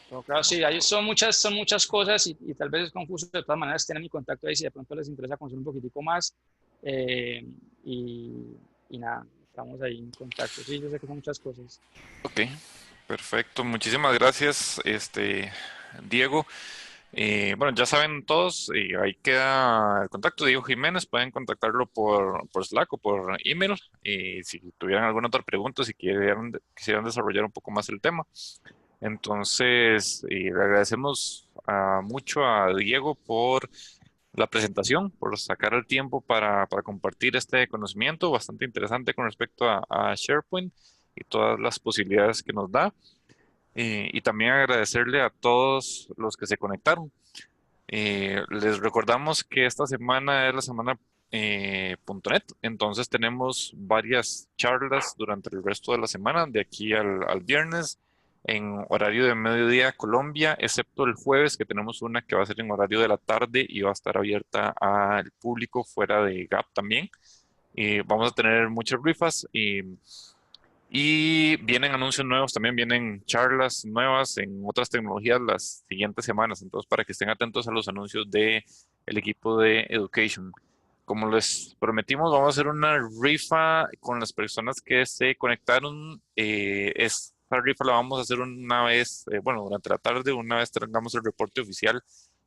pero claro, sí, ahí son muchas cosas y tal vez es confuso. De todas maneras, tienen mi contacto ahí si de pronto les interesa conocer un poquitico más. eh, y, y nada, estamos ahí en contacto. Sí, yo sé que son muchas cosas. Ok, perfecto. Muchísimas gracias, Diego. Bueno, ya saben todos, ahí queda el contacto de Diego Jiménez. Pueden contactarlo por Slack o por email. Y si tuvieran alguna otra pregunta, si quisieran desarrollar un poco más el tema. Entonces, le agradecemos mucho a Diego por la presentación, por sacar el tiempo para compartir este conocimiento bastante interesante con respecto a SharePoint y todas las posibilidades que nos da. Y también agradecerle a todos los que se conectaron. Les recordamos que esta semana es la semana .NET, entonces tenemos varias charlas durante el resto de la semana, de aquí al viernes, en horario de mediodía Colombia, excepto el jueves, que tenemos una que va a ser en horario de la tarde y va a estar abierta al público fuera de Gap también. Vamos a tener muchas rifas y vienen anuncios nuevos, también vienen charlas nuevas en otras tecnologías las siguientes semanas. Entonces, para que estén atentos a los anuncios del equipo de Education. Como les prometimos, vamos a hacer una rifa con las personas que se conectaron. Esta rifa la vamos a hacer una vez, bueno, durante la tarde, una vez tengamos el reporte oficial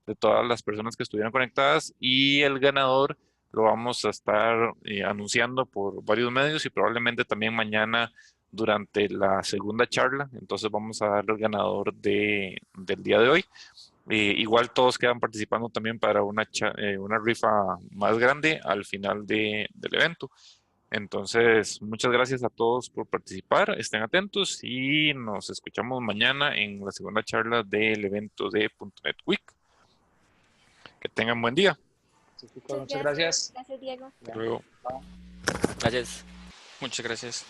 de todas las personas que estuvieron conectadas, y el ganador lo vamos a estar anunciando por varios medios y probablemente también mañana durante la segunda charla. Entonces vamos a dar el ganador del día de hoy. Igual todos quedan participando también para una rifa más grande al final del evento. Entonces, muchas gracias a todos por participar. Estén atentos y nos escuchamos mañana en la segunda charla del evento de .NET Week. Que tengan buen día. Sí, chicos, muchas gracias. Gracias, Diego. Hasta luego. Chao. Gracias. Muchas gracias.